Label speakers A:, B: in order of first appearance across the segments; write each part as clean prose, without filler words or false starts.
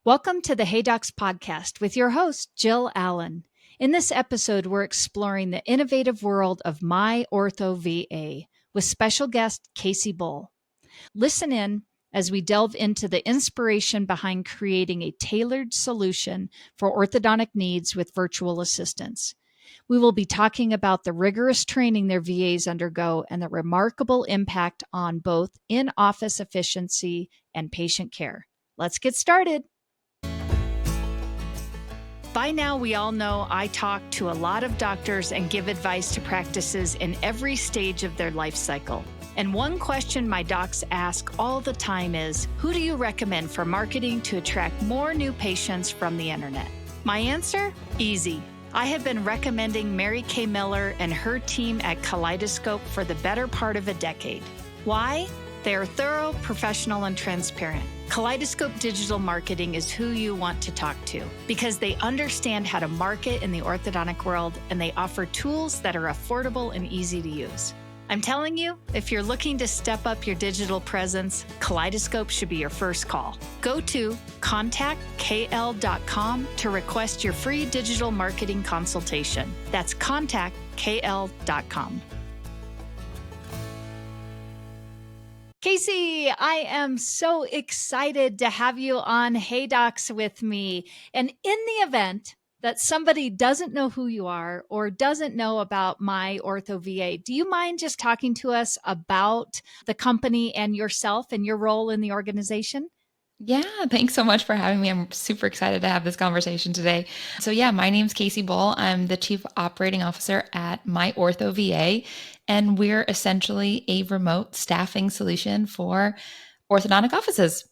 A: Welcome to the Hey Docs podcast with your host, Jill Allen. In this episode, we're exploring the innovative world of MyOrthoVA with special guest Casey Bull. Listen in as we delve into the inspiration behind creating a tailored solution for orthodontic needs with virtual assistants. We will be talking about the rigorous training their VAs undergo and the remarkable impact on both in-office efficiency and patient care. Let's get started. By now, we all know I talk to a lot of doctors and give advice to practices in every stage of their life cycle. And one question my docs ask all the time is, who do you recommend for marketing to attract more new patients from the internet? My answer? Easy. I have been recommending Mary Kay Miller and her team at Kaleidoscope for the better part of a decade. Why? They are thorough, professional, and transparent. Kaleidoscope Digital Marketing is who you want to talk to because they understand how to market in the orthodontic world and they offer tools that are affordable and easy to use. I'm telling you, if you're looking to step up your digital presence, Kaleidoscope should be your first call. Go to contactkl.com to request your free digital marketing consultation. That's contactkl.com. Casey, I am so excited to have you on Hey Docs with me. And in the event that somebody doesn't know who you are or doesn't know about MyOrthoVA, do you mind just talking to us about the company and yourself and your role in the organization?
B: Yeah, thanks so much for having me. I'm super excited to have this conversation today. So yeah, my name's Casey Bull. I'm the Chief Operating Officer at MyOrthoVA, and we're essentially a remote staffing solution for orthodontic offices.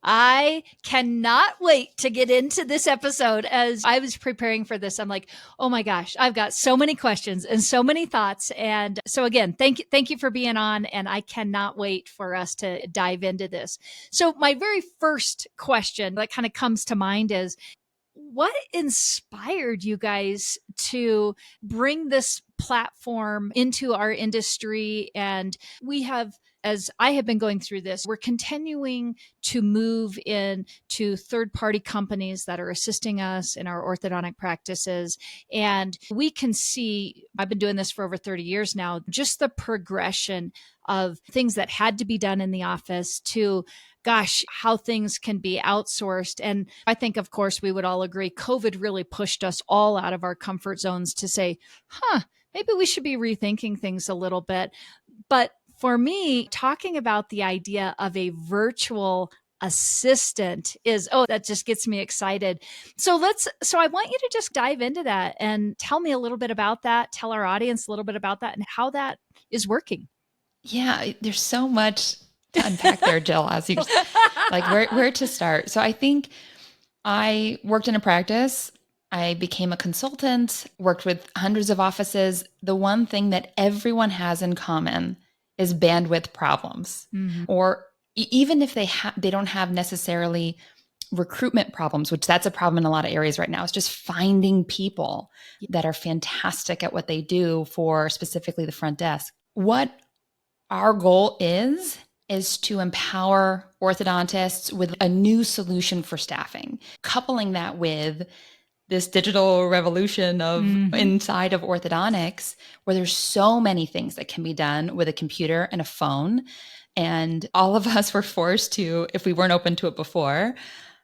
A: I cannot wait to get into this episode. As I was preparing for this, I'm like, oh my gosh, I've got so many questions and so many thoughts. And so again, thank you for being on. And I cannot wait for us to dive into this. So my very first question that kind of comes to mind is, what inspired you guys to bring this platform into our industry? And we have, as I have been going through this, we're continuing to move into third-party companies that are assisting us in our orthodontic practices. And we can see, I've been doing this for over 30 years now, just the progression of things that had to be done in the office to gosh, how things can be outsourced. And I think, of course, we would all agree COVID really pushed us all out of our comfort zones to say, maybe we should be rethinking things a little bit. But for me, talking about the idea of a virtual assistant that just gets me excited. So I want you to just dive into that and tell me a little bit about that, tell our audience a little bit about that and how that is working.
B: Yeah, there's so much to unpack there, Jill, as you like where to start. So I think I worked in a practice. I became a consultant, worked with hundreds of offices. The one thing that everyone has in common is bandwidth problems. Mm-hmm. Or even if they don't have necessarily recruitment problems, which that's a problem in a lot of areas right now, is just finding people that are fantastic at what they do for specifically the front desk. What our goal is to empower orthodontists with a new solution for staffing, coupling that with this digital revolution of inside of orthodontics, where there's so many things that can be done with a computer and a phone. And all of us were forced to, if we weren't open to it before,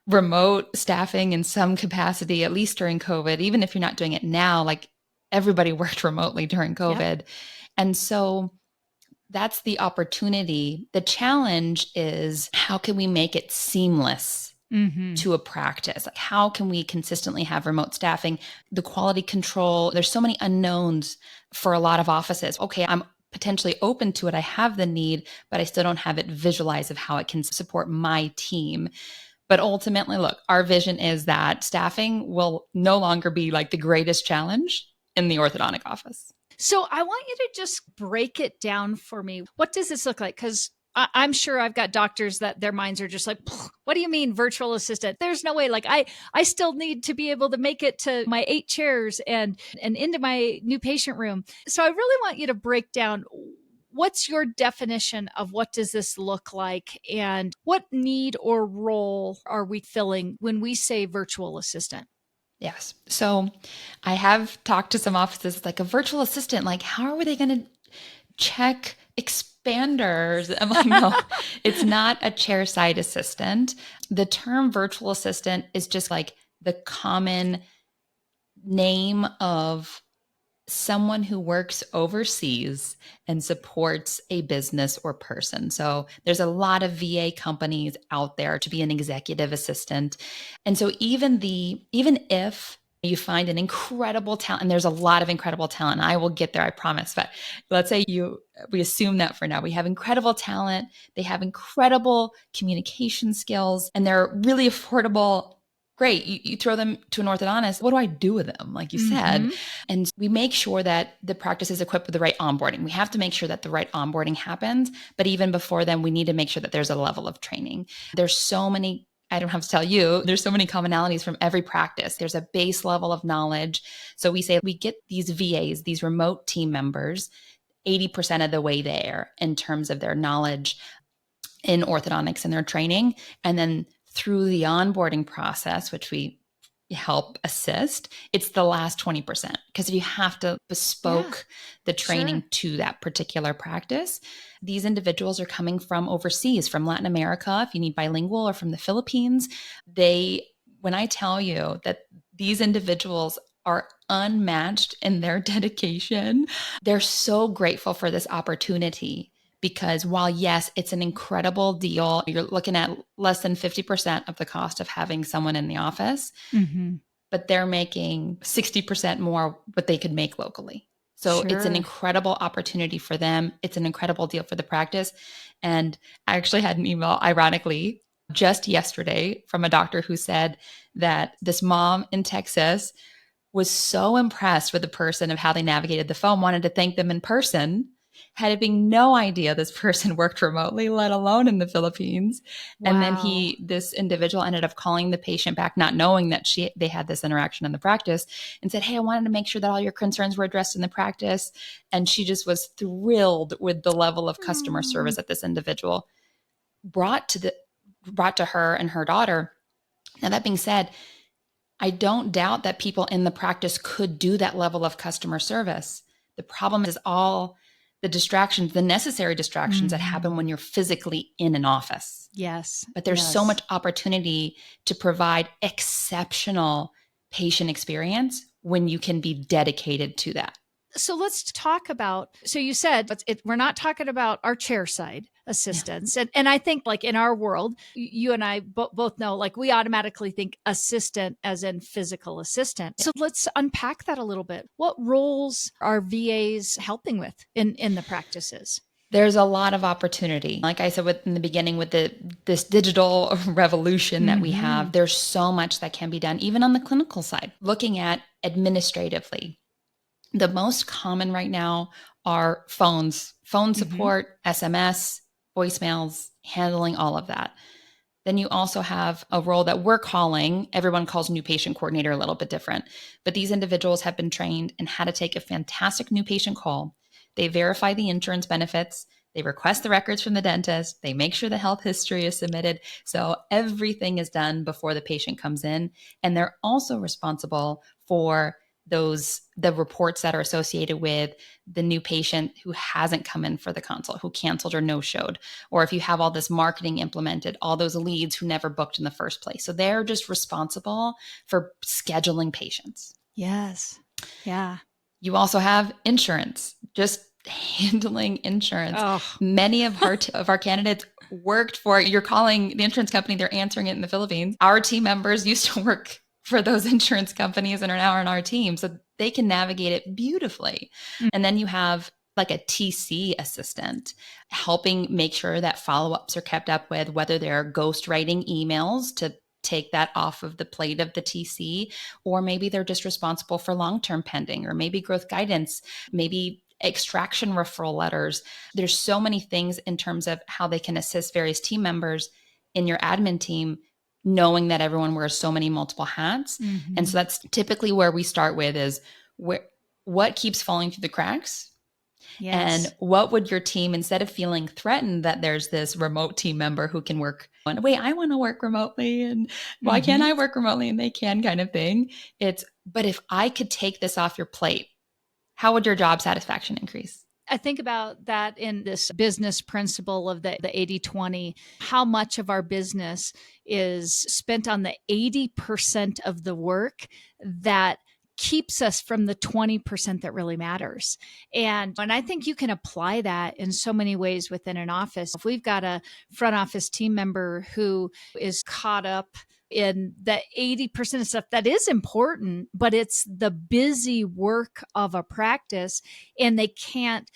B: remote staffing in some capacity, at least during COVID, even if you're not doing it now, like everybody worked remotely during COVID. Yep. And so that's the opportunity. The challenge is, how can we make it seamless to a practice? Like, how can we consistently have remote staffing? The quality control, there's so many unknowns for a lot of offices. Okay, I'm potentially open to it. I have the need, but I still don't have it visualized of how it can support my team. But ultimately, look, our vision is that staffing will no longer be like the greatest challenge in the orthodontic office.
A: So I want you to just break it down for me. What does this look like? Because I'm sure I've got doctors that their minds are just like, what do you mean virtual assistant? There's no way. Like I still need to be able to make it to my 8 chairs and into my new patient room. So I really want you to break down, What's your definition of what does this look like, and what need or role are we filling when we say virtual assistant?
B: Yes. So I have talked to some offices like a virtual assistant, like how are they going to check expanders? I'm like, no, it's not a chairside assistant. The term virtual assistant is just like the common name of someone who works overseas and supports a business or person. So there's a lot of VA companies out there to be an executive assistant. And so even if you find an incredible talent, and there's a lot of incredible talent, and I will get there, I promise. But let's say we assume that for now. We have incredible talent, they have incredible communication skills, and they're really affordable. Great. You throw them to an orthodontist. What do I do with them? Like you said. And we make sure that the practice is equipped with the right onboarding. We have to make sure that the right onboarding happens. But even before then, we need to make sure that there's a level of training. There's so many, I don't have to tell you, there's so many commonalities from every practice. There's a base level of knowledge. So we say we get these VAs, these remote team members, 80% of the way there in terms of their knowledge in orthodontics and their training. And then through the onboarding process, which we help assist, it's the last 20%. Because if you have to bespoke the training to that particular practice, these individuals are coming from overseas, from Latin America, if you need bilingual, or from the Philippines. When I tell you that these individuals are unmatched in their dedication, they're so grateful for this opportunity. Because while, yes, it's an incredible deal, you're looking at less than 50% of the cost of having someone in the office, but they're making 60% more what they could make locally. So it's an incredible opportunity for them. It's an incredible deal for the practice. And I actually had an email, ironically, just yesterday from a doctor who said that this mom in Texas was so impressed with the person of how they navigated the phone, wanted to thank them in person, having no idea this person worked remotely, let alone in the Philippines. Wow. And then this individual ended up calling the patient back, not knowing that they had this interaction in the practice, and said, "Hey, I wanted to make sure that all your concerns were addressed in the practice." And she just was thrilled with the level of customer service that this individual brought to her and her daughter. Now, that being said, I don't doubt that people in the practice could do that level of customer service. The problem is all the distractions, the necessary distractions that happen when you're physically in an office.
A: Yes.
B: But there's so much opportunity to provide exceptional patient experience when you can be dedicated to that.
A: So let's talk about, so you said we're not talking about our chair side assistants. Yeah. And I think like in our world, you and I both know, like we automatically think assistant as in physical assistant. So let's unpack that a little bit. What roles are VAs helping with in the practices?
B: There's a lot of opportunity. Like I said in the beginning, with this digital revolution that we have, there's so much that can be done, even on the clinical side. Looking at administratively, the most common right now are phone support, SMS, voicemails, handling all of that. Then you also have a role that everyone calls new patient coordinator, a little bit different, but these individuals have been trained in how to take a fantastic new patient call. They verify the insurance benefits. They request the records from the dentist. They make sure the health history is submitted. So everything is done before the patient comes in. And they're also responsible for the reports that are associated with the new patient who hasn't come in for the consult, who canceled or no-showed, or if you have all this marketing implemented, all those leads who never booked in the first place. So they're just responsible for scheduling patients.
A: Yes. Yeah.
B: You also have insurance, just handling insurance. Many of our candidates worked for, you're calling the insurance company, they're answering it in the Philippines. Our team members used to work for those insurance companies and are now on our team, so they can navigate it beautifully. And then you have like a TC assistant helping make sure that follow-ups are kept up with, whether they're ghostwriting emails to take that off of the plate of the TC, or maybe they're just responsible for long-term pending, or maybe growth guidance, maybe extraction referral letters. There's so many things in terms of how they can assist various team members in your admin team, knowing that everyone wears so many multiple hats. And so that's typically where we start with is what keeps falling through the cracks.
A: Yes.
B: And what would your team, instead of feeling threatened that there's this remote team member who can work, wait, I want to work remotely, and why can't I work remotely and they can, kind of thing. But if I could take this off your plate, how would your job satisfaction increase?
A: I think about that in this business principle of the 80-20, how much of our business is spent on the 80% of the work that keeps us from the 20% that really matters. And I think you can apply that in so many ways within an office. If we've got a front office team member who is caught up in the 80% of stuff that is important, but it's the busy work of a practice, and they can't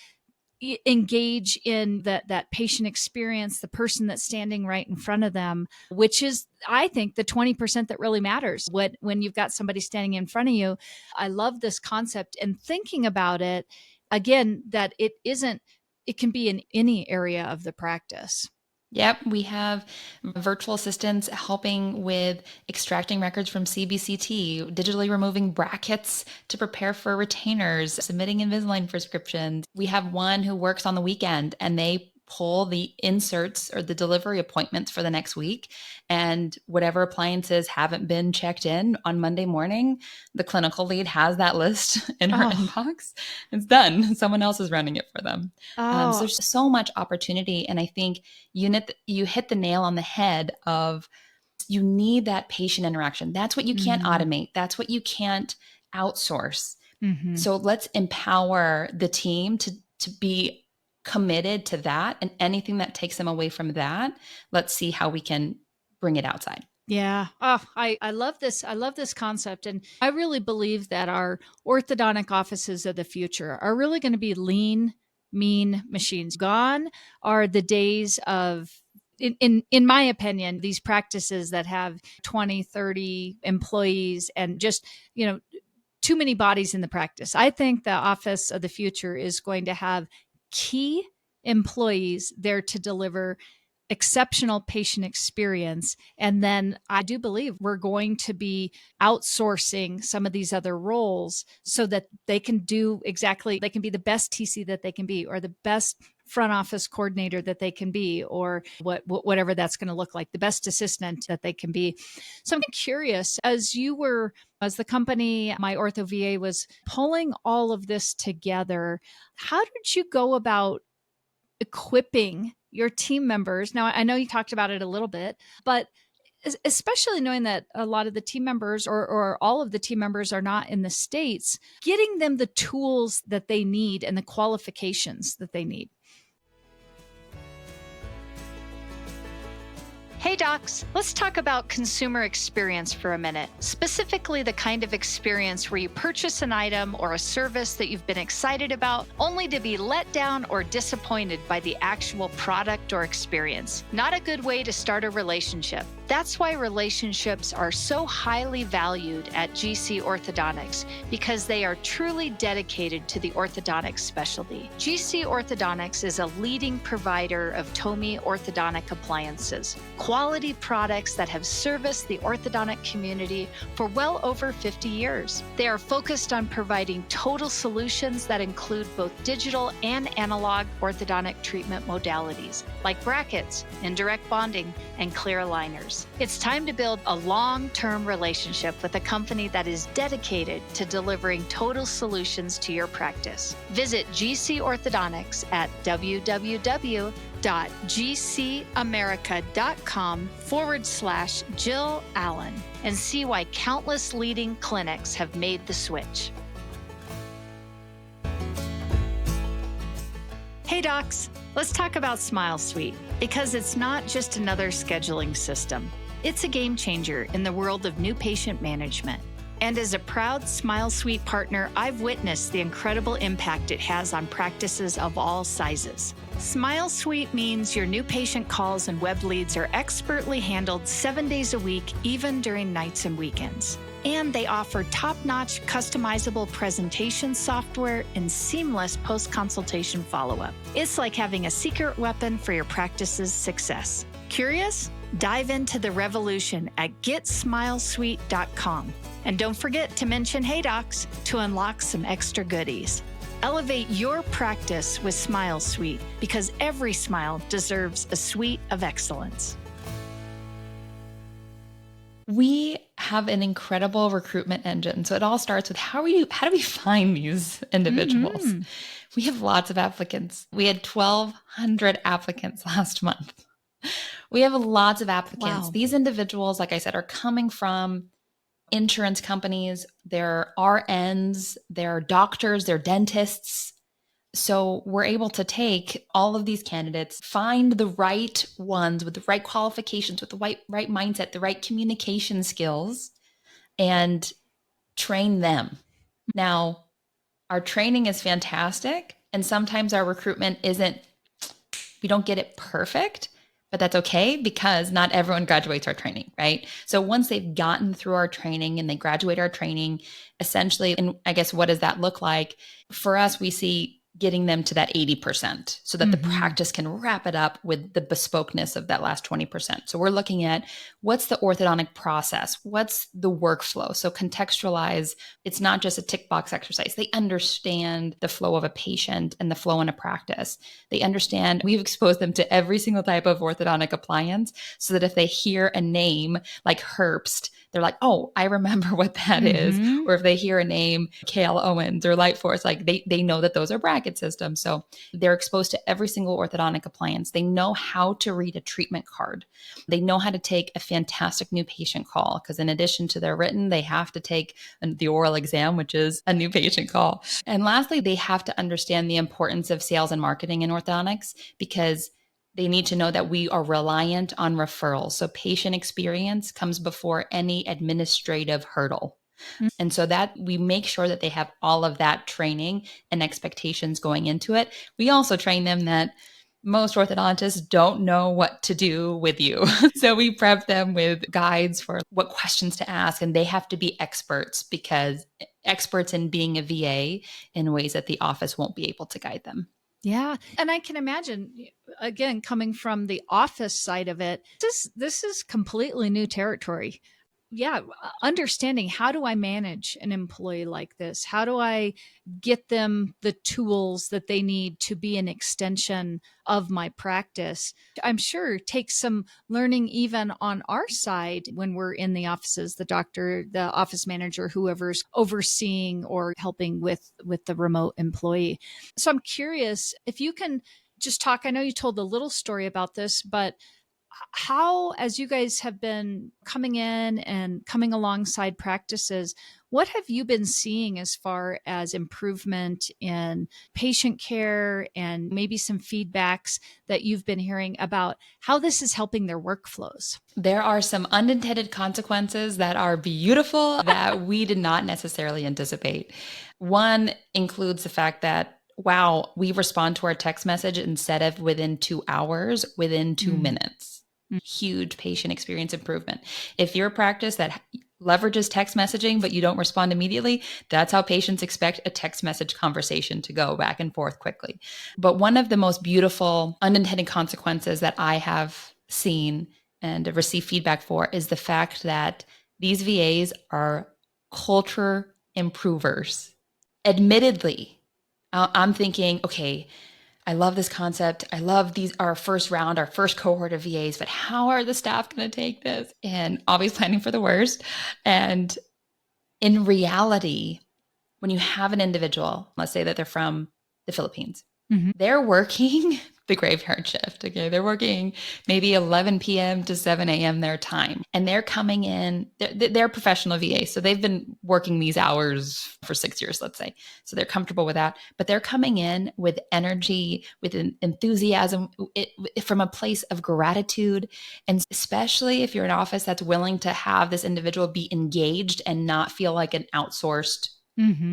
A: engage in that patient experience, the person that's standing right in front of them, which is, I think, the 20% that really matters. When you've got somebody standing in front of you, I love this concept and thinking about it again, that it can be in any area of the practice.
B: Yep, we have virtual assistants helping with extracting records from CBCT, digitally removing brackets to prepare for retainers, submitting Invisalign prescriptions. We have one who works on the weekend and they pull the inserts or the delivery appointments for the next week. And whatever appliances haven't been checked in on Monday morning, the clinical lead has that list in her inbox. It's done. Someone else is running it for them. So there's so much opportunity. And I think you hit the nail on the head of, you need that patient interaction. That's what you can't automate. That's what you can't outsource. So let's empower the team to be committed to that, and anything that takes them away from that, let's see how we can bring it outside.
A: Yeah. Oh, I love this. I love this concept. And I really believe that our orthodontic offices of the future are really going to be lean, mean machines. Gone are the days of, in my opinion, these practices that have 20, 30 employees and just, too many bodies in the practice. I think the office of the future is going to have key employees there to deliver exceptional patient experience. And then I do believe we're going to be outsourcing some of these other roles so that they can be the best TC that they can be, or the best front office coordinator that they can be, or whatever that's going to look like, the best assistant that they can be. So I'm curious, as the company, MyOrthoVA, was pulling all of this together, how did you go about equipping your team members? Now, I know you talked about it a little bit, but especially knowing that a lot of the team members or all of the team members are not in the States, getting them the tools that they need and the qualifications that they need. Hey docs, let's talk about consumer experience for a minute, specifically the kind of experience where you purchase an item or a service that you've been excited about only to be let down or disappointed by the actual product or experience. Not a good way to start a relationship. That's why relationships are so highly valued at GC Orthodontics, because they are truly dedicated to the orthodontic specialty. GC Orthodontics is a leading provider of TOMI orthodontic appliances, quality products that have serviced the orthodontic community for well over 50 years. They are focused on providing total solutions that include both digital and analog orthodontic treatment modalities, like brackets, indirect bonding, and clear aligners. It's time to build a long-term relationship with a company that is dedicated to delivering total solutions to your practice. Visit GC Orthodontics at www.gcamerica.com/Jill Allen and see why countless leading clinics have made the switch. Hey docs, let's talk about Smile Suite, because it's not just another scheduling system. It's a game changer in the world of new patient management. And as a proud Smile Suite partner, I've witnessed the incredible impact it has on practices of all sizes. Smile Suite means your new patient calls and web leads are expertly handled 7 days a week, even during nights and weekends. And they offer top-notch customizable presentation software and seamless post-consultation follow-up. It's like having a secret weapon for your practice's success. Curious? Dive into the revolution at getsmilesuite.com. And don't forget to mention Hey Docs to unlock some extra goodies. Elevate your practice with Smile Suite, because every smile deserves a suite of excellence.
B: We have an incredible recruitment engine. So it all starts with how do we find these individuals? Mm-hmm. We have lots of applicants. We had 1,200 applicants last month. We have lots of applicants. Wow. These individuals, like I said, are coming from insurance companies. They're RNs, they're doctors, they're dentists. So we're able to take all of these candidates, find the right ones with the right qualifications, with the right mindset, the right communication skills, and train them. Now, our training is fantastic, and sometimes our recruitment we don't get it perfect, but that's okay because not everyone graduates our training, right? So once they've gotten through our training and they graduate our training, essentially, and I guess what does that look like? For us, we see getting them to that 80% so that the practice can wrap it up with the bespokeness of that last 20%. So we're looking at what's the orthodontic process? What's the workflow? So contextualize, it's not just a tick box exercise. They understand the flow of a patient and the flow in a practice. They understand, we've exposed them to every single type of orthodontic appliance so that if they hear a name like Herbst, they're like, oh, I remember what that is. Or if they hear a name, Kale Owens or Lightforce, like they know that those are bracket systems. So they're exposed to every single orthodontic appliance. They know how to read a treatment card. They know how to take a fantastic new patient call, because in addition to their written, they have to take the oral exam, which is a new patient call. And lastly, they have to understand the importance of sales and marketing in orthodontics, because they need to know that we are reliant on referrals. So patient experience comes before any administrative hurdle. And so that we make sure that they have all of that training and expectations going into it. We also train them that most orthodontists don't know what to do with you. So we prep them with guides for what questions to ask, and they have to be experts in being a VA in ways that the office won't be able to guide them.
A: Yeah. And I can imagine, again, coming from the office side of it, this is completely new territory. Yeah. Understanding, how do I manage an employee like this? How do I get them the tools that they need to be an extension of my practice? I'm sure it takes some learning even on our side when we're in the offices, the doctor, the office manager, whoever's overseeing or helping with the remote employee. So I'm curious if you can just talk. I know you told a little story about this, but how, as you guys have been coming in and coming alongside practices, what have you been seeing as far as improvement in patient care and maybe some feedbacks that you've been hearing about how this is helping their workflows?
B: There are some unintended consequences that are beautiful that we did not necessarily anticipate. One includes the fact that, wow, we respond to our text message instead of within 2 hours, within 2 minutes. Huge patient experience improvement. If you're a practice that leverages text messaging, but you don't respond immediately, that's how patients expect a text message conversation to go back and forth quickly. But one of the most beautiful unintended consequences that I have seen and received feedback for is the fact that these VAs are culture improvers. Admittedly, I'm thinking, okay, I love this concept. I love our first cohort of VAs, but how are the staff going to take this? And always planning for the worst. And in reality, when you have an individual, let's say that they're from the Philippines, they're working the graveyard shift. Okay. They're working maybe 11 p.m. to 7 a.m. their time. And they're coming in, they're professional VAs. So they've been working these hours for 6 years, let's say. So they're comfortable with that, but they're coming in with energy, with enthusiasm, from a place of gratitude. And especially if you're an office that's willing to have this individual be engaged and not feel like an outsourced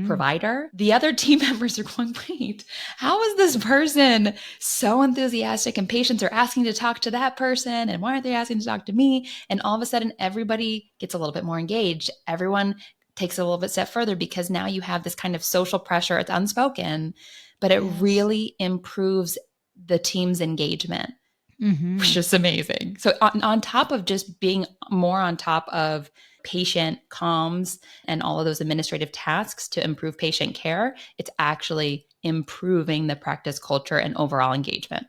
B: provider, the other team members are going, wait, how is this person so enthusiastic, and patients are asking to talk to that person, and why aren't they asking to talk to me? And all of a sudden, everybody gets a little bit more engaged. Everyone takes it a little bit step further, because now you have this kind of social pressure. It's unspoken, but it really improves the team's engagement, which is amazing. So on top of just being more on top of patient comms and all of those administrative tasks to improve patient care, it's actually improving the practice culture and overall engagement.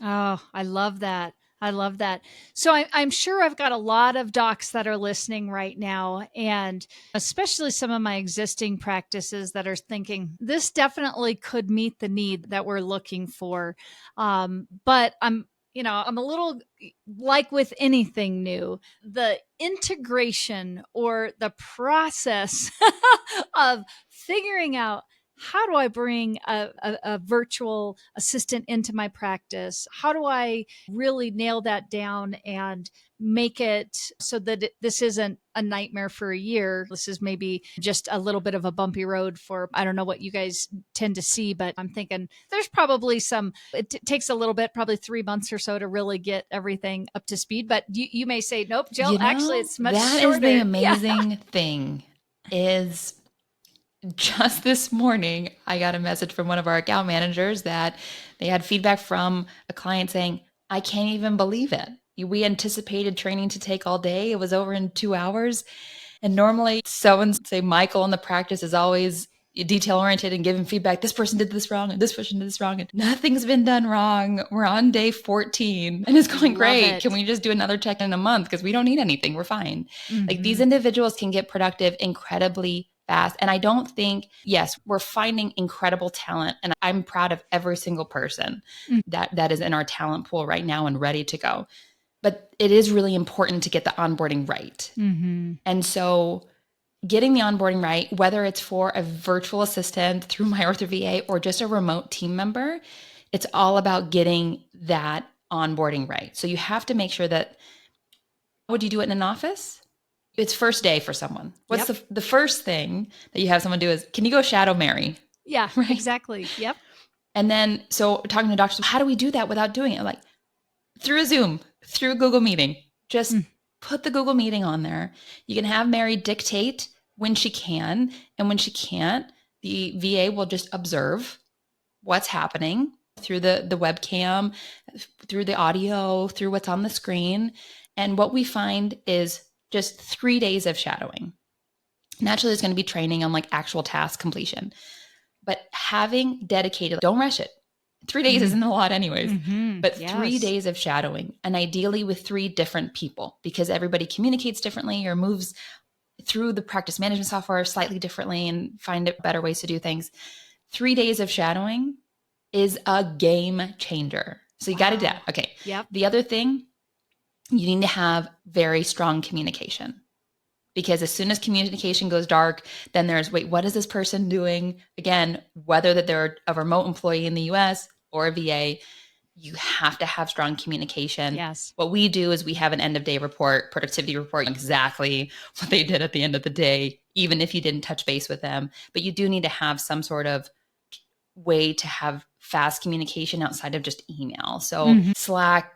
A: Oh, I love that. I love that. So I'm sure I've got a lot of docs that are listening right now, and especially some of my existing practices that are thinking this definitely could meet the need that we're looking for. But I'm a little like with anything new, the integration or the process of figuring out how do I bring a virtual assistant into my practice? How do I really nail that down and make it so that this isn't a nightmare for a year? This is maybe just a little bit of a bumpy road for, I don't know what you guys tend to see, but I'm thinking there's probably it takes a little bit, probably 3 months or so to really get everything up to speed. But you may say, nope, Jill, actually it's much
B: that
A: shorter.
B: is the amazing thing is just this morning, I got a message from one of our account managers that they had feedback from a client saying, I can't even believe it. We anticipated training to take all day. It was over in 2 hours. And normally, say Michael in the practice is always detail oriented and giving feedback. This person did this wrong and this person did this wrong and nothing's been done wrong. We're on day 14 and it's going great. Can we just do another check in a month? Because we don't need anything. We're fine. Mm-hmm. Like these individuals can get productive incredibly fast. And I don't think, yes, we're finding incredible talent. And I'm proud of every single person that is in our talent pool right now and ready to go. But it is really important to get the onboarding right. Mm-hmm. And so getting the onboarding right, whether it's for a virtual assistant through MyOrthoVA or just a remote team member, it's all about getting that onboarding right. So you have to make sure that, would you do it in an office? It's first day for someone. What's the first thing that you have someone do is, can you go shadow Mary?
A: Yeah, right? Exactly. Yep.
B: And then, so talking to doctors, how do we do that without doing it? Like through a Zoom, through a Google Meeting, just put the Google Meeting on there. You can have Mary dictate when she can, and when she can't, the VA will just observe what's happening through the webcam, through the audio, through what's on the screen. And what we find is just 3 days of shadowing. Naturally, there's going to be training on like actual task completion, but having dedicated, don't rush it. 3 days isn't a lot anyways, but 3 days of shadowing, and ideally with 3 different people, because everybody communicates differently or moves through the practice management software slightly differently and find better ways to do things. 3 days of shadowing is a game changer. So you got to do that. Okay.
A: Yep.
B: The other thing, you need to have very strong communication, because as soon as communication goes dark, then there's, wait, what is this person doing? Again, whether that they're a remote employee in the US or a VA, you have to have strong communication.
A: Yes.
B: What we do is we have an end of day report, productivity report, exactly what they did at the end of the day, even if you didn't touch base with them. But you do need to have some sort of way to have fast communication outside of just email. So Slack,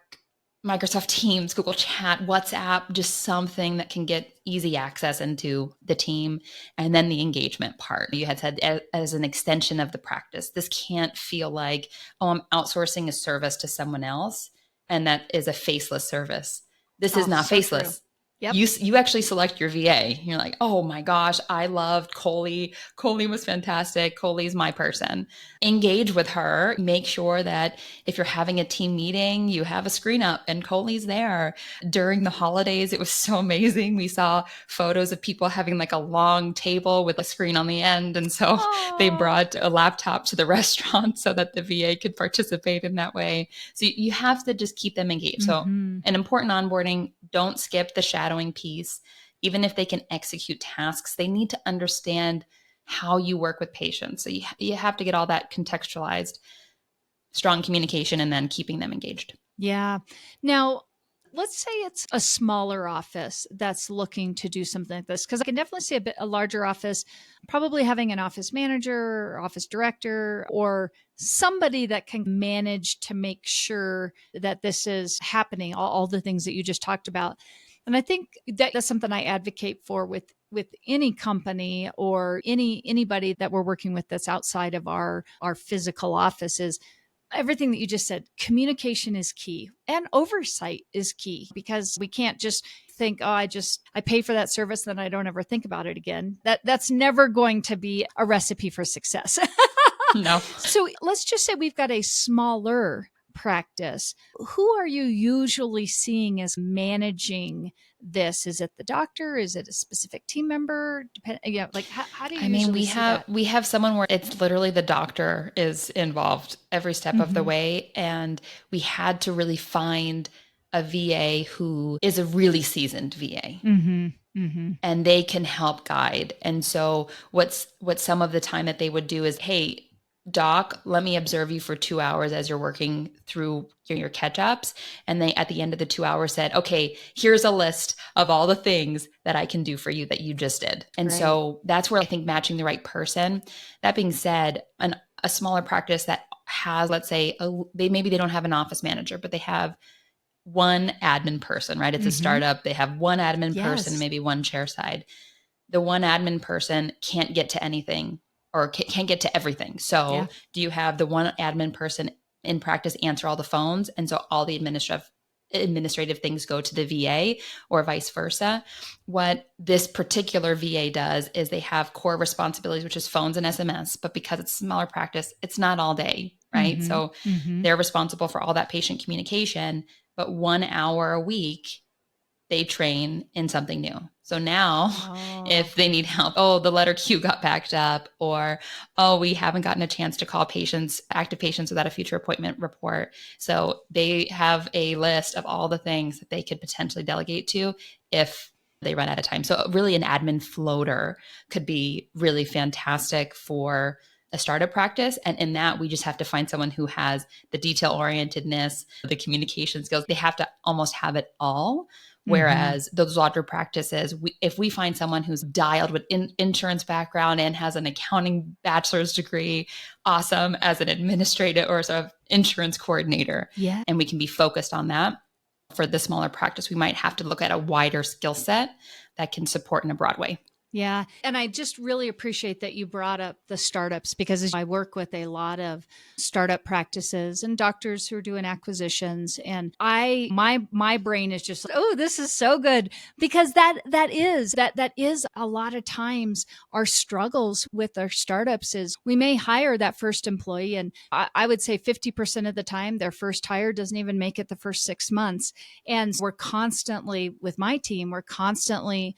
B: Microsoft Teams, Google Chat, WhatsApp, just something that can get easy access into the team. And then the engagement part. You had said as an extension of the practice. This can't feel like, oh, I'm outsourcing a service to someone else, and that is a faceless service. This is not faceless.
A: True. Yep.
B: You actually select your VA. You're like, oh my gosh, I loved Coley. Coley was fantastic. Coley's my person. Engage with her. Make sure that if you're having a team meeting, you have a screen up and Coley's there. During the holidays, it was so amazing. We saw photos of people having like a long table with a screen on the end. And so they brought a laptop to the restaurant so that the VA could participate in that way. So you have to just keep them engaged. So an important onboarding, don't skip the shadowing piece. Even if they can execute tasks, they need to understand how you work with patients. So you have to get all that contextualized, strong communication, and then keeping them engaged.
A: Yeah. Now, let's say it's a smaller office that's looking to do something like this, because I can definitely see a larger office, probably having an office manager or office director or somebody that can manage to make sure that this is happening, all the things that you just talked about. And I think that's something I advocate for with any company or anybody that we're working with that's outside of our physical offices. everything that you just said, communication is key and oversight is key, because we can't just think, oh, I pay for that service, then I don't ever think about it again. That's never going to be a recipe for success.
B: No.
A: So let's just say we've got a smaller practice. Who are you usually seeing as managing this? Is it the doctor? Is it a specific team member? Like how do you usually see that?
B: We have someone where it's literally the doctor is involved every step of the way. And we had to really find a VA who is a really seasoned VA. And they can help guide. And so what some of the time that they would do is, hey, doc, let me observe you for 2 hours as you're working through your catch-ups. And they, at the end of the 2 hours, said, okay, here's a list of all the things that I can do for you that you just did. And so that's where I think matching the right person. That being said, a smaller practice that has, let's say, maybe they don't have an office manager, but they have one admin person, right? It's a startup. They have one admin person, maybe one chair side. The one admin person can't get to anything or can't get to everything. So do you have the one admin person in practice answer all the phones? And so all the administrative things go to the VA, or vice versa. What this particular VA does is they have core responsibilities, which is phones and SMS, but because it's a smaller practice, it's not all day, right? So they're responsible for all that patient communication, but 1 hour a week, they train in something new. So now if they need help, the letter Q got backed up, or, we haven't gotten a chance to call active patients without a future appointment report. So they have a list of all the things that they could potentially delegate to if they run out of time. So really an admin floater could be really fantastic for a startup practice. And in that, we just have to find someone who has the detail orientedness, the communication skills. They have to almost have it all. Whereas those larger practices, if we find someone who's dialed with insurance background and has an accounting bachelor's degree, awesome, as an administrator or sort of insurance coordinator, and we can be focused on that. For the smaller practice, we might have to look at a wider skill set that can support in a broad way.
A: Yeah. And I just really appreciate that you brought up the startups, because I work with a lot of startup practices and doctors who are doing acquisitions. And my brain is just, oh, this is so good, because that is a lot of times our struggles with our startups is we may hire that first employee. And I would say 50% of the time, their first hire doesn't even make it the first 6 months. And we're constantly, with my team, we're constantly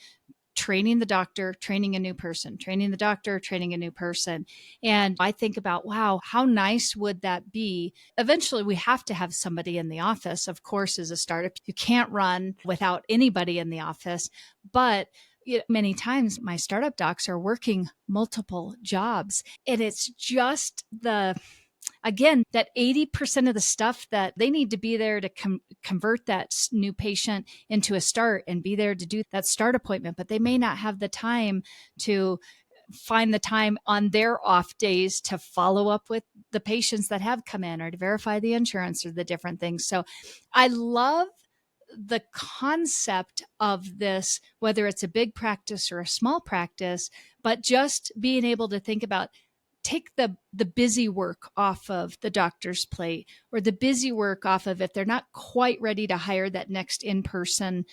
A: training the doctor, training a new person, training the doctor, training a new person. And I think about, wow, how nice would that be? Eventually, we have to have somebody in the office. Of course, as a startup, you can't run without anybody in the office. But many times my startup docs are working multiple jobs. And it's just again, that 80% of the stuff that they need to be there to convert that new patient into a start and be there to do that start appointment, but they may not have the time to find the time on their off days to follow up with the patients that have come in, or to verify the insurance, or the different things. So I love the concept of this, whether it's a big practice or a small practice, but just being able to think about, take the busy work off of the doctor's plate, or the busy work off of, if they're not quite ready to hire that next in-person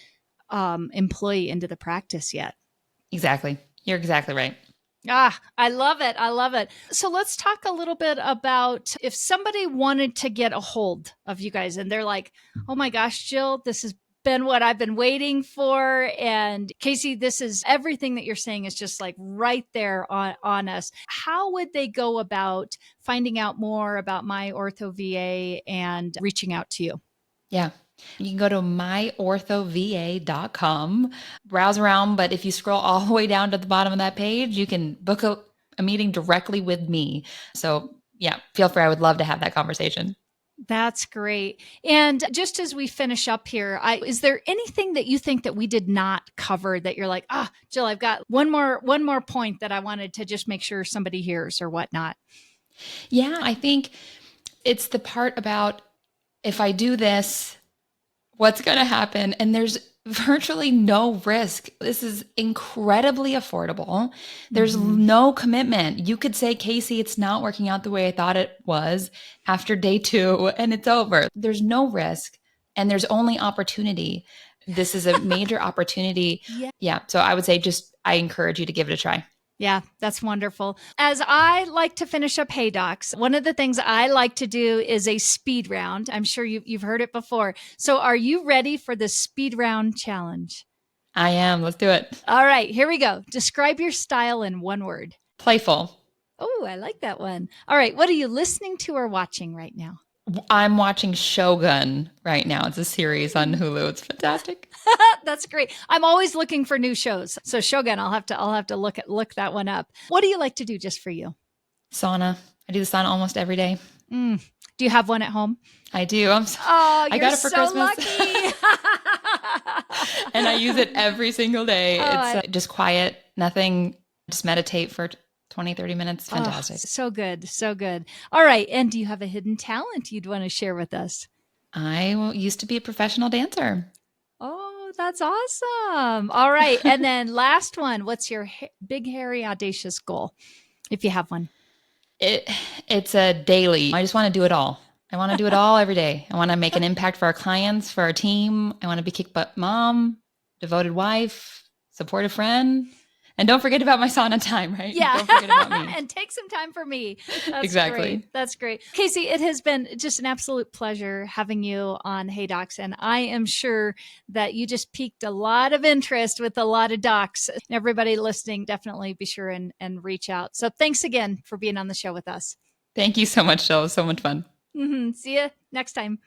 A: employee into the practice yet.
B: Exactly. You're exactly right.
A: I love it. I love it. So let's talk a little bit about if somebody wanted to get a hold of you guys and they're like, oh my gosh, Jill, this has been what I've been waiting for. And Casey, this is everything that you're saying is just like right there on us. How would they go about finding out more about MyOrthoVA and reaching out to you?
B: Yeah. You can go to MyOrthoVA.com, browse around, but if you scroll all the way down to the bottom of that page, you can book a meeting directly with me. So yeah, feel free. I would love to have that conversation.
A: That's great. And just as we finish up here, is there anything that you think that we did not cover that you're like, Jill, I've got one more point that I wanted to just make sure somebody hears or whatnot?
B: Yeah, I think it's the part about, if I do this, what's going to happen? And there's virtually no risk. This is incredibly affordable. There's
A: Mhm.
B: no commitment. You could say, Casey, it's not working out the way I thought it was after day 2 and it's over. There's no risk and there's only opportunity. This is a major opportunity.
A: Yeah.
B: Yeah. So I would say I encourage you to give it a try.
A: Yeah, that's wonderful. As I like to finish up Hey Docs, one of the things I like to do is a speed round. I'm sure you've heard it before. So are you ready for the speed round challenge?
B: I am. Let's do it.
A: All right, here we go. Describe your style in one word.
B: Playful.
A: Oh, I like that one. All right, what are you listening to or watching right now?
B: I'm watching Shogun right now. It's a series on Hulu. It's fantastic.
A: That's great. I'm always looking for new shows. So Shogun, I'll have to look that one up. What do you like to do just for you?
B: Sauna. I do the sauna almost every day.
A: Mm. Do you have one at home?
B: I do.
A: Oh,
B: I
A: you're
B: got it for
A: so
B: Christmas.
A: lucky.
B: And I use it every single day.
A: Oh,
B: It's just quiet, nothing, just meditate for 20, 30 minutes. Fantastic.
A: So good. So good. All right. And do you have a hidden talent you'd want to share with us?
B: I used to be a professional dancer.
A: Oh, that's awesome. All right. And then last one, what's your big, hairy, audacious goal, if you have one?
B: It's a daily. I just want to do it all. I want to do it all every day. I want to make an impact for our clients, for our team. I want to be kick butt mom, devoted wife, supportive friend. And don't forget about my sauna time, right?
A: Yeah.
B: Don't forget about me.
A: And take some time for me. That's
B: Exactly.
A: Great. That's great. Casey, it has been just an absolute pleasure having you on Hey Docs. And I am sure that you just piqued a lot of interest with a lot of docs. Everybody listening, definitely be sure and reach out. So thanks again for being on the show with us.
B: Thank you so much, Jill. It was so much fun.
A: See you next time.